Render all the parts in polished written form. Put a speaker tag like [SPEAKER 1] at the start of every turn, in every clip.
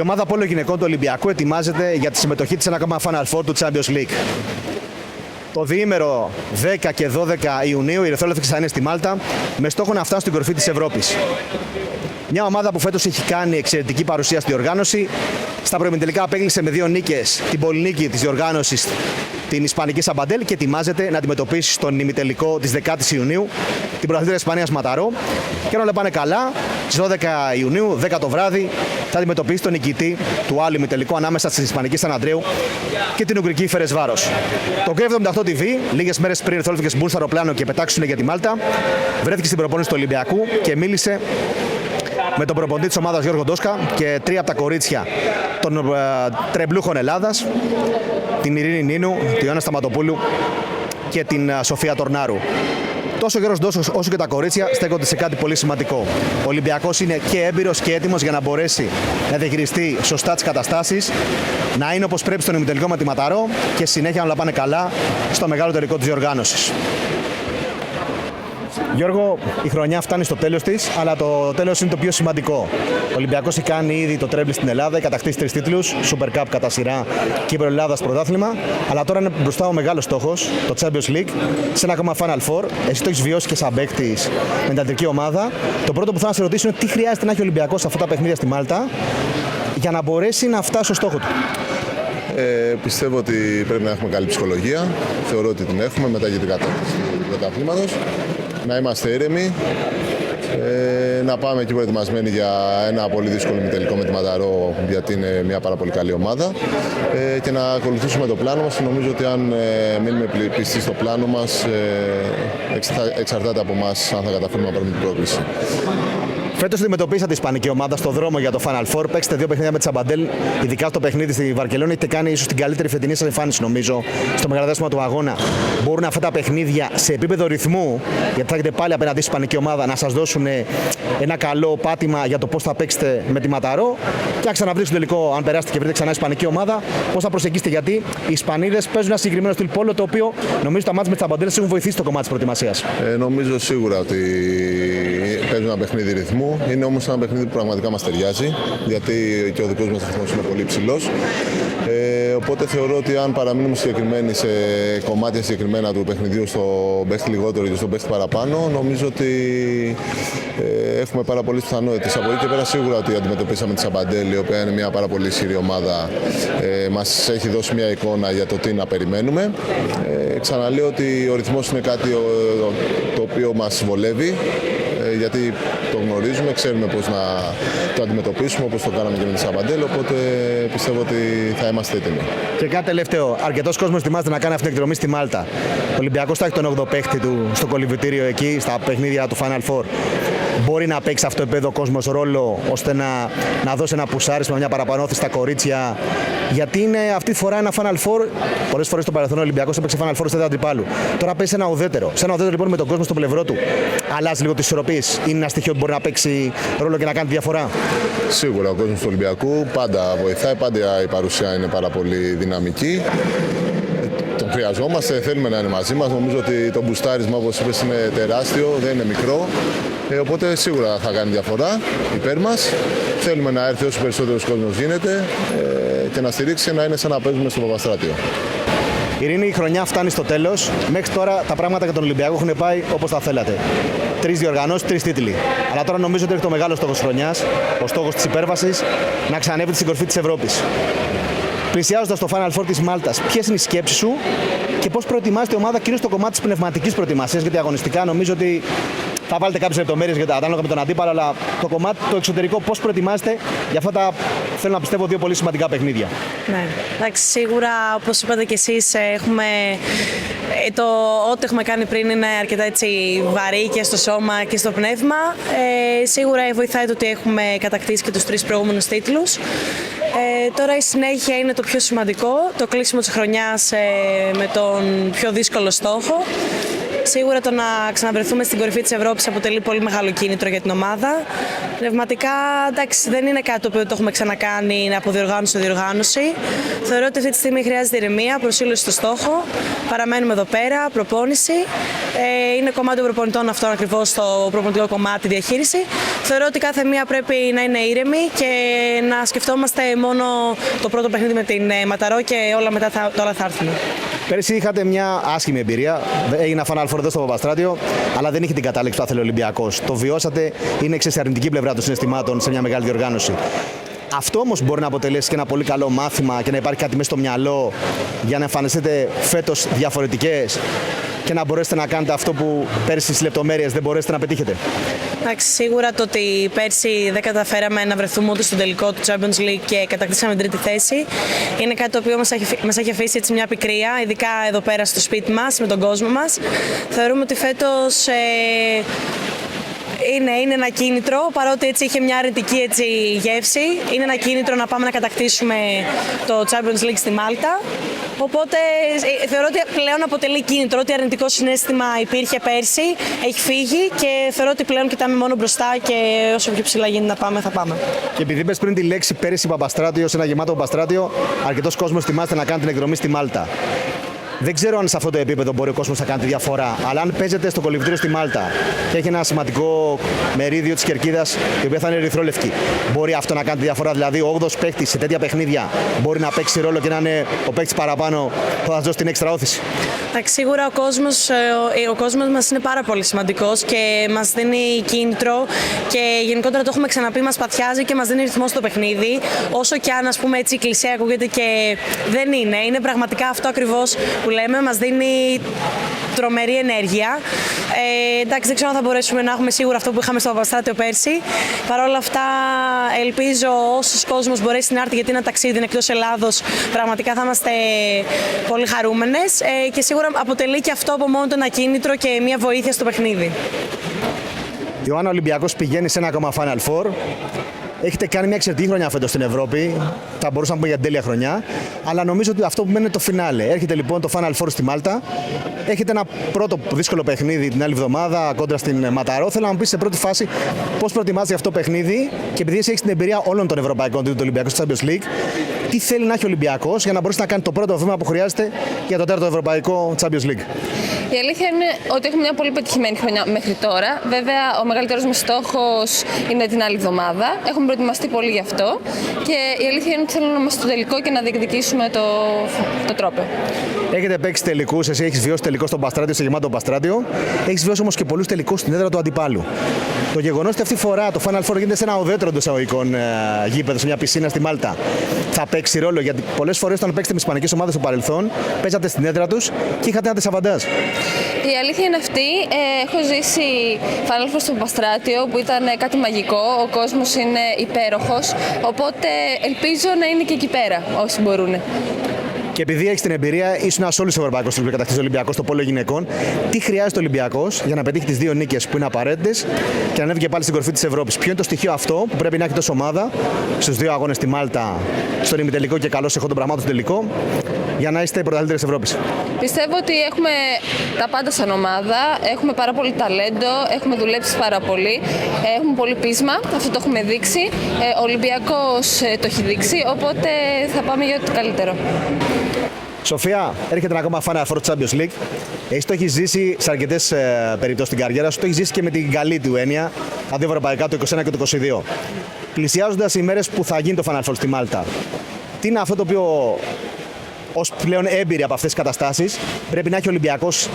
[SPEAKER 1] ομάδα πόλο γυναικών του Ολυμπιακού ετοιμάζεται για τη συμμετοχή της σε ένα ακόμα Final Four του Champions League. Το διήμερο 10 και 12 Ιουνίου οι ερυθρόλευκες θα είναι στη Μάλτα με στόχο να φτάσουν στην κορυφή της Ευρώπης. Μια ομάδα που φέτος έχει κάνει εξαιρετική παρουσία στη διοργάνωση. Στα προημιτελικά απέκλεισε με 2 νίκες την πολυνίκη της διοργάνωσης, την Ισπανική Σαμπαντέλ, και ετοιμάζεται να αντιμετωπίσει στον ημιτελικό της 10ης Ιουνίου την πρωταθλήτρια Ισπανίας Ματαρό. Και αν όλα πάνε καλά, στις 12 Ιουνίου, 10 το βράδυ, θα αντιμετωπίσει τον νικητή του άλλου ημιτελικού ανάμεσα στην Ισπανική Σαν Αντρέου και την Ουγγρική Φερεσβάρος. Το K78 TV, λίγες μέρες πριν οι ερυθρόλευκες μπουν στο αεροπλάνο και πετάξουν για τη Μάλτα, βρέθηκε στην προπόνηση του Ολυμπιακού και μίλησε με τον προπονητή της ομάδας Γιώργο Ντόσκα και 3 από τα κορίτσια των τρεμπλούχων Ελλάδας, την Ειρήνη Νίνου, την Ιωάννα Σταματοπούλου και την Σοφία Τορνάρου. Τόσο ο Γιώργος Ντόσος όσο και τα κορίτσια στέκονται σε κάτι πολύ σημαντικό. Ο Ολυμπιακός είναι και έμπειρος και έτοιμος για να μπορέσει να διαχειριστεί σωστά τις καταστάσεις, να είναι όπως πρέπει στον ημιτελικό με τη Ματαρό και συνέχεια να όλα πάνε καλά στο μεγάλο τελικό της διοργάνωσης. Γιώργο, η χρονιά φτάνει στο τέλος της, αλλά το τέλος είναι το πιο σημαντικό. Ο Ολυμπιακός έχει κάνει ήδη το τρέμπλι στην Ελλάδα, έχει κατακτήσει 3 τίτλους, Super Cup κατά σειρά, Κύπρο Ελλάδας πρωτάθλημα. Αλλά τώρα είναι μπροστά ο μεγάλος στόχος, το Champions League, σε ένα ακόμα Final Four. Εσύ το έχεις βιώσει και σαν παίκτης με την αντρική ομάδα. Το πρώτο που θα σε ρωτήσω είναι τι χρειάζεται να έχει ο Ολυμπιακός σε αυτά τα παιχνίδια στη Μάλτα για να μπορέσει να φτάσει στο στόχο του.
[SPEAKER 2] Πιστεύω ότι πρέπει να έχουμε καλή ψυχολογία. Θεωρώ ότι την έχουμε μετά για την κατάκτηση του πρωταθλήματος. Να είμαστε ήρεμοι, να πάμε εκεί προετοιμασμένοι για ένα πολύ δύσκολο ημιτελικό με τη Ματαρό, γιατί είναι μια πάρα πολύ καλή ομάδα, και να ακολουθήσουμε το πλάνο μας. Νομίζω ότι αν μείνουμε πιστοί στο πλάνο μας, εξαρτάται από εμάς αν θα καταφέρουμε να πάρουμε την πρόκληση.
[SPEAKER 1] Φέτος αντιμετωπίσατε την Ισπανική ομάδα στο δρόμο για το Final Four. Παίξετε 2 παιχνίδια με τη Σαμπαντέλ. Ειδικά στο παιχνίδι στη Βαρκελόνη έχετε κάνει ίσως την καλύτερη φετινή σας εμφάνιση, νομίζω, στο μεγαλύτερο του αγώνα. Μπορούν αυτά τα παιχνίδια σε επίπεδο ρυθμού, γιατί θα έχετε πάλι απέναντι στην Ισπανική ομάδα, να σας δώσουν ένα καλό πάτημα για το πώς θα παίξετε με τη Ματαρό. Και αν ξαναβρείτε στο τελικό, αν περάσετε και βρείτε ξανά Ισπανική ομάδα, πώς θα προσεγγίσετε? Γιατί οι Ισπανίδες παίζουν ένα συγκεκριμένο στυλ πόλο, το οποίο νομίζω τα μάτς με τη Σαμπαντέλ έχουν βοηθήσει το κομμάτι της προετοιμασίας.
[SPEAKER 2] Νομίζω σίγουρα ότι παίζουν ένα παιχνίδι ρυθμού. Είναι όμως ένα παιχνίδι που πραγματικά μας ταιριάζει, γιατί και ο δικός μας ρυθμός είναι πολύ ψηλός. Οπότε θεωρώ ότι αν παραμείνουμε συγκεκριμένοι σε κομμάτια συγκεκριμένα του παιχνιδιού, στο παίχτη λιγότερο και στο παίχτη παραπάνω, νομίζω ότι έχουμε πάρα πολλές πιθανότητες. Από εκεί και πέρα σίγουρα ότι αντιμετωπίσαμε τη Σαμπαντέλ, η οποία είναι μια πάρα πολύ ισχυρή ομάδα, μας έχει δώσει μια εικόνα για το τι να περιμένουμε. Ξαναλέω ότι ο ρυθμός είναι κάτι το οποίο μας βολεύει, γιατί το γνωρίζουμε, ξέρουμε πώς να το αντιμετωπίσουμε, όπως το κάναμε και με τη Σαμπαντέλ, οπότε πιστεύω ότι θα είμαστε έτοιμοι.
[SPEAKER 1] Και κάτι τελευταίο, αρκετός κόσμος ετοιμάζεται να κάνει αυτή την εκδρομή στη Μάλτα. Ο Ολυμπιακός θα έχει τον 8ο παίχτη του στο κολυμβητήριο εκεί, στα παιχνίδια του Final Four. Μπορεί να παίξει αυτό το επίπεδο ο κόσμος ρόλο, ώστε να δώσει ένα πουσάρισμα, μια παραπανώθηση στα κορίτσια? Γιατί είναι αυτή τη φορά ένα Final Four. Πολλές φορές στο παρελθόν ο Ολυμπιακός έπαιξε Final Four στα αντιπάλου. Τώρα παίζει ένα ουδέτερο. Σε ένα ουδέτερο λοιπόν με τον κόσμο στο πλευρό του, αλλάζει λίγο τις ισορροπίες. Είναι ένα στοιχείο που μπορεί να παίξει ρόλο και να κάνει τη διαφορά.
[SPEAKER 2] Σίγουρα ο κόσμος του Ολυμπιακού πάντα βοηθάει, πάντα η παρουσία είναι πάρα πολύ δυναμική. Τον χρειαζόμαστε, θέλουμε να είναι μαζί μας. Νομίζω ότι το μπουστάρισμα, όπως είπες, είναι τεράστιο, δεν είναι μικρό. Οπότε σίγουρα θα κάνει διαφορά υπέρ μας. Θέλουμε να έρθει όσο περισσότερος κόσμος γίνεται και να στηρίξει και να είναι σαν να παίζουμε στο Παπαστράτιο.
[SPEAKER 1] Ειρήνη, η χρονιά φτάνει στο τέλος. Μέχρι τώρα τα πράγματα για τον Ολυμπιακό έχουν πάει όπως τα θέλατε. 3 διοργανώσεις, 3 τίτλοι. Αλλά τώρα νομίζω ότι έχει το μεγάλο στόχο της χρονιάς, ο στόχος της υπέρβασης, να ξανανεύετε στην κορυφή της Ευρώπης. Πλησιάζοντας το Final Four της Μάλτας, ποιες είναι οι σκέψεις σου και πώς προετοιμάζεται η ομάδα, κυρίως στο κομμάτι της πνευματικής προετοιμασίας? Γιατί αγωνιστικά νομίζω ότι θα βάλετε κάποιες λεπτομέρειες για τα ανάλογα με τον αντίπαλο, αλλά το κομμάτι το εξωτερικό, πώς προετοιμάζετε για αυτά τα, θέλω να πιστεύω, 2 πολύ σημαντικά παιχνίδια?
[SPEAKER 3] Ναι, εντάξει, σίγουρα όπως είπατε και εσείς, ό,τι έχουμε κάνει πριν είναι αρκετά έτσι βαρύ και στο σώμα και στο πνεύμα. Σίγουρα βοηθάει το ότι έχουμε κατακτήσει και τους 3 προηγούμενους τίτλους. Τώρα η συνέχεια είναι το πιο σημαντικό, το κλείσιμο της χρονιάς με τον πιο δύσκολο στόχο. Σίγουρα το να ξαναβρεθούμε στην κορυφή της Ευρώπης αποτελεί πολύ μεγάλο κίνητρο για την ομάδα. Πνευματικά, εντάξει, δεν είναι κάτι το οποίο έχουμε ξανακάνει από διοργάνωση σε διοργάνωση. Θεωρώ ότι αυτή τη στιγμή χρειάζεται ηρεμία, προσήλωση στο στόχο. Παραμένουμε εδώ πέρα, προπόνηση. Είναι κομμάτι των προπονητών αυτό ακριβώς το προπονητικό κομμάτι, διαχείριση. Θεωρώ ότι κάθε μία πρέπει να είναι ήρεμη και να σκεφτόμαστε μόνο το πρώτο παιχνίδι με την Ματαρό και όλα μετά όλα θα έρθουν.
[SPEAKER 1] Πέρυσι είχατε μια άσχημη εμπειρία. Έγινε Final Four εδώ στο Παπαστράτιο, αλλά δεν είχε την κατάληξη που θα θέλει ο Ολυμπιακός. Το βιώσατε, είναι αρνητική πλευρά των συναισθημάτων σε μια μεγάλη διοργάνωση. Αυτό όμως μπορεί να αποτελέσει και ένα πολύ καλό μάθημα και να υπάρχει κάτι μέσα στο μυαλό για να εμφανιστείτε φέτος διαφορετικές και να μπορέσετε να κάνετε αυτό που πέρσι στις λεπτομέρειες δεν μπορέσετε να πετύχετε.
[SPEAKER 3] Εντάξει, σίγουρα το ότι πέρσι δεν καταφέραμε να βρεθούμε ούτε στον τελικό του Champions League και κατακτήσαμε την τρίτη θέση είναι κάτι το οποίο μας έχει αφήσει έτσι μια πικρία, ειδικά εδώ πέρα στο σπίτι μας, με τον κόσμο μας. Θεωρούμε ότι φέτος είναι ένα κίνητρο, παρότι έτσι είχε μια αρνητική γεύση. Είναι ένα κίνητρο να πάμε να κατακτήσουμε το Champions League στη Μάλτα. Οπότε θεωρώ ότι πλέον αποτελεί κίνητρο, ότι αρνητικό συναίσθημα υπήρχε πέρσι, έχει φύγει και θεωρώ ότι πλέον κοιτάμε μόνο μπροστά και όσο πιο ψηλά γίνει να πάμε θα πάμε. Και
[SPEAKER 1] επειδή είπες πριν τη λέξη πέρσι Παπαστράτιο, σε ένα γεμάτο Παπαστράτιο, αρκετός κόσμος θυμάστε να κάνει την εκδρομή στη Μάλτα. Δεν ξέρω αν σε αυτό το επίπεδο μπορεί ο κόσμος να κάνει τη διαφορά, αλλά αν παίζετε στο κολυβητήριο στη Μάλτα και έχει ένα σημαντικό μερίδιο της κερκίδας, η οποία θα είναι ερυθρόλευκη, μπορεί αυτό να κάνει τη διαφορά? Δηλαδή, ο 8ος παίκτης σε τέτοια παιχνίδια μπορεί να παίξει ρόλο και να είναι ο παίκτης παραπάνω που θα σας δώσει την έξτρα όθηση.
[SPEAKER 3] Σίγουρα ο κόσμος μας είναι πάρα πολύ σημαντικός και μας δίνει κίνητρο και γενικότερα το έχουμε ξαναπεί, μας παθιάζει και μας δίνει ρυθμό στο παιχνίδι. Όσο και αν, ας πούμε, έτσι κλισέ ακούγεται και δεν είναι. Είναι πραγματικά αυτό ακριβώς που λέμε, μας δίνει τρομερή ενέργεια. Εντάξει, δεν ξέρω αν θα μπορέσουμε να έχουμε σίγουρα αυτό που είχαμε στο Παπαστράτιο πέρσι. Παρ' όλα αυτά, ελπίζω όσος κόσμος μπορέσει να έρθει, γιατί είναι ένα ταξίδι εκτός Ελλάδος, πραγματικά θα είμαστε πολύ χαρούμενες και σίγουρα αποτελεί και αυτό από μόνο το ένα κίνητρο και μια βοήθεια στο παιχνίδι.
[SPEAKER 1] Ιωάννα, ο Ολυμπιακός πηγαίνει σε ένα ακόμα Final Four. Έχετε κάνει μια εξαιρετική χρονιά φέτος στην Ευρώπη. Θα μπορούσαμε να πούμε για την τέλεια χρονιά. Αλλά νομίζω ότι αυτό που μένει είναι το φινάλε. Έρχεται λοιπόν το Final Four στη Μάλτα. Έχετε ένα πρώτο δύσκολο παιχνίδι την άλλη εβδομάδα κόντρα στην Ματαρό. Θέλω να μου πεις σε πρώτη φάση πώς προετοιμάζεσαι αυτό το παιχνίδι και επειδή εσύ έχεις την εμπειρία όλων των ευρωπαϊκών τίτλων του Ολυμπιακού στο Champions League, τι θέλει να έχει ο Ολυμπιακός για να μπορέσει να κάνει το πρώτο βήμα που χρειάζεται για το τέταρτο ευρωπαϊκό Champions League?
[SPEAKER 4] Η αλήθεια είναι ότι έχουμε μια πολύ πετυχημένη χρονιά μέχρι τώρα. Βέβαια, ο μεγαλύτερος μας στόχος είναι την άλλη εβδομάδα. Έχουμε προετοιμαστεί πολύ γι' αυτό. Και η αλήθεια είναι ότι θέλουμε να είμαστε στο τελικό και να διεκδικήσουμε το τρόπαιο.
[SPEAKER 1] Έχετε παίξει τελικούς, εσύ έχεις βιώσει τελικό στο Παπαστράτιο, σε γεμάτο Παπαστράτιο. Έχεις βιώσει όμως και πολλούς τελικούς στην έδρα του αντιπάλου. Το γεγονός ότι αυτή τη φορά το Final Four γίνεται σε ένα ουδέτερο εντός εισαγωγικών γήπεδο, σε μια πισίνα στη Μάλτα, θα παίξει ρόλο? Γιατί πολλές φορές όταν παίξετε με ισπανικές ομάδες στο παρελθόν, παίζατε στην έδρα τους και είχατε ένα ντεσαβαντάζ.
[SPEAKER 4] Η αλήθεια είναι αυτή. Έχω ζήσει Final Four στο Παπαστράτιο που ήταν κάτι μαγικό. Ο κόσμος είναι υπέροχος. Οπότε ελπίζω να είναι και εκεί πέρα όσοι μπορούν.
[SPEAKER 1] Και επειδή έχει την εμπειρία, ήσουν σε όλου του ευρωπαϊκού τίτλου που κατακτήσει ο Ολυμπιακός στο πόλο γυναικών, τι χρειάζεται ο Ολυμπιακός για να πετύχει τις δύο νίκες που είναι απαραίτητες και να ανέβει και πάλι στην κορυφή της Ευρώπης? Ποιο είναι το στοιχείο αυτό που πρέπει να έχει τόσο ομάδα στους δύο αγώνες στη Μάλτα, στον ημιτελικό και καλώς έχω τον πραγμάτων στο τελικό, για να είστε οι πρωταθλήτρες Ευρώπης?
[SPEAKER 4] Πιστεύω ότι έχουμε τα πάντα σαν ομάδα, έχουμε πάρα πολύ ταλέντο, έχουμε δουλέψει πάρα πολύ, έχουμε πολύ πείσμα, αυτό το έχουμε δείξει, ο Ολυμπιακός το έχει δείξει, οπότε θα πάμε για ό,τι καλύτερο.
[SPEAKER 1] Σοφία, έρχεται ένα ακόμα Final Four Champions League. Εσύ το έχεις ζήσει σε αρκετές περιπτώσεις στην καριέρα σου, το έχεις ζήσει και με την καλή του έννοια, τα δύο ευρωπαϊκά, το 21 και το 22. Πλησιάζοντας οι μέρες που θα γίνει το Final Four στη Μάλτα, τι είναι αυτό το οποίο ως πλέον έμπειροι από αυτές τις καταστάσεις πρέπει να έχει ο Ολυμπιακός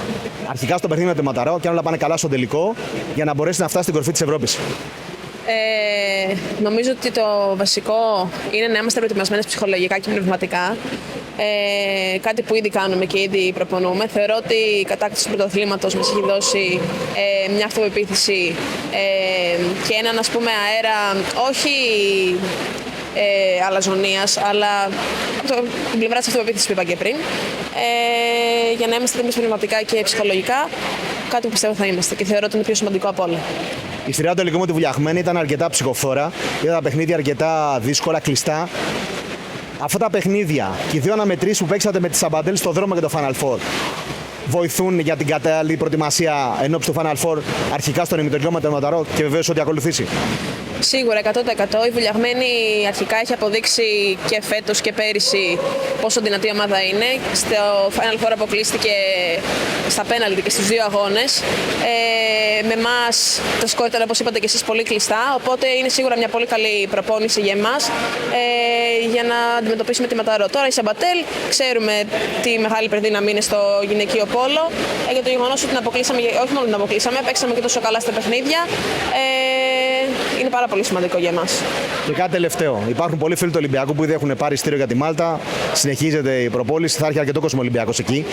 [SPEAKER 1] αρχικά στο παιχνίδι με το Ματαρό και αν όλα πάνε καλά στο τελικό για να μπορέσει να φτάσει στην κορυφή της Ευρώπης?
[SPEAKER 5] Νομίζω ότι το βασικό είναι να είμαστε προετοιμασμένες ψυχολογικά και πνευματικά. Κάτι που ήδη κάνουμε και ήδη προπονούμε. Θεωρώ ότι η κατάκτηση του πρωταθλήματος μας έχει δώσει μια αυτοπεποίθηση και έναν, ας πούμε, αέρα όχι αλαζονίας, αλλά από την πλευρά της αυτοπεποίθησης που είπα και πριν, για να είμαστε εμείς πνευματικά και ψυχολογικά κάτι που πιστεύω θα είμαστε και θεωρώ ότι είναι πιο σημαντικό από όλα.
[SPEAKER 1] Η σειρά του τελικού με τη Βουλιαχμένη ήταν αρκετά ψυχοφόρα, ήταν τα παιχνίδια αρκετά δύσκολα, κλειστά. Αυτά τα παιχνίδια και οι δύο αναμετρήσεις που παίξατε με τη Σαμπαντέλ στο δρόμο και το Final Four, βοηθούν για την κατάλληλη προετοιμασία ενόψει του Final Four αρχικά στον ημιτελικό με τον Ματαρό και βεβαίως ό,τι ακολουθήσει?
[SPEAKER 5] Σίγουρα 100%. Η Βουλιαγμένη αρχικά έχει αποδείξει και φέτος και πέρυσι πόσο δυνατή ομάδα είναι. Στο Final Four αποκλείστηκε στα πέναλτι και στους δύο αγώνες. Με εμάς τα σκορ ήταν, όπως είπατε και εσείς, πολύ κλειστά. Οπότε είναι σίγουρα μια πολύ καλή προπόνηση για εμάς για να αντιμετωπίσουμε τη Ματαρό. Τώρα η Σαμπατέλ ξέρουμε τι μεγάλη υπερδύναμη είναι στο γυναικείο πόλο. Για το γεγονός ότι την αποκλείσαμε, όχι μόνο την αποκλείσαμε, παίξαμε και τόσο καλά στα παιχνίδια. Είναι πάρα πολύ σημαντικό για εμάς.
[SPEAKER 1] Και κάτι τελευταίο. Υπάρχουν πολλοί φίλοι του Ολυμπιακού που ήδη έχουν πάρει ειστήριο για τη Μάλτα. Συνεχίζεται η προπόληση. Θα έρχεται αρκετό κόσμο Ολυμπιακός εκεί.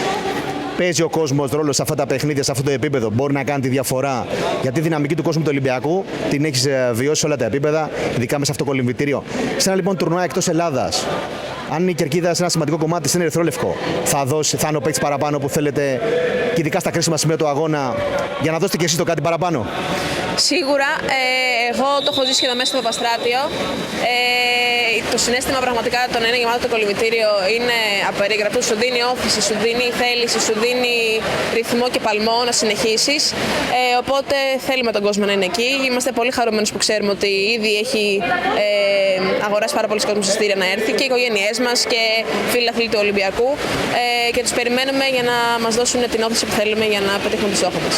[SPEAKER 1] Παίζει ο κόσμος ρόλο σε αυτά τα παιχνίδια, σε αυτό το επίπεδο? Μπορεί να κάνει τη διαφορά? Γιατί η δυναμική του κόσμου του Ολυμπιακού την έχει βιώσει σε όλα τα επίπεδα, ειδικά μέσα σε αυτό το κολυμβητήριο. Σε ένα λοιπόν τουρνουά εκτός Ελλάδας, αν η κερκίδα σε ένα σημαντικό κομμάτι είναι ερυθρόλευκο, θα είναι ο παίκτης παραπάνω που θέλετε, και ειδικά στα κρίσιμα σημεία του αγώνα, για να δώσετε και εσείς το κάτι παραπάνω?
[SPEAKER 5] Σίγουρα, εγώ το έχω ζήσει και εδώ μέσα στο Παπαστράτιο. Το συναίσθημα πραγματικά το να είναι γεμάτο το κολυμβητήριο είναι απερίγραπτο. Σου δίνει όθηση, σου δίνει θέληση, σου δίνει ρυθμό και παλμό να συνεχίσεις. Οπότε θέλουμε τον κόσμο να είναι εκεί. Είμαστε πολύ χαρούμενοι που ξέρουμε ότι ήδη έχει αγοράσει πάρα πολλοί κόσμος εισιτήρια να έρθει, και οι οικογένειές μας και φίλοι του Ολυμπιακού. Και τους περιμένουμε για να μας δώσουν την όθηση που θέλουμε για να πετύχουμε τη στόχο μας.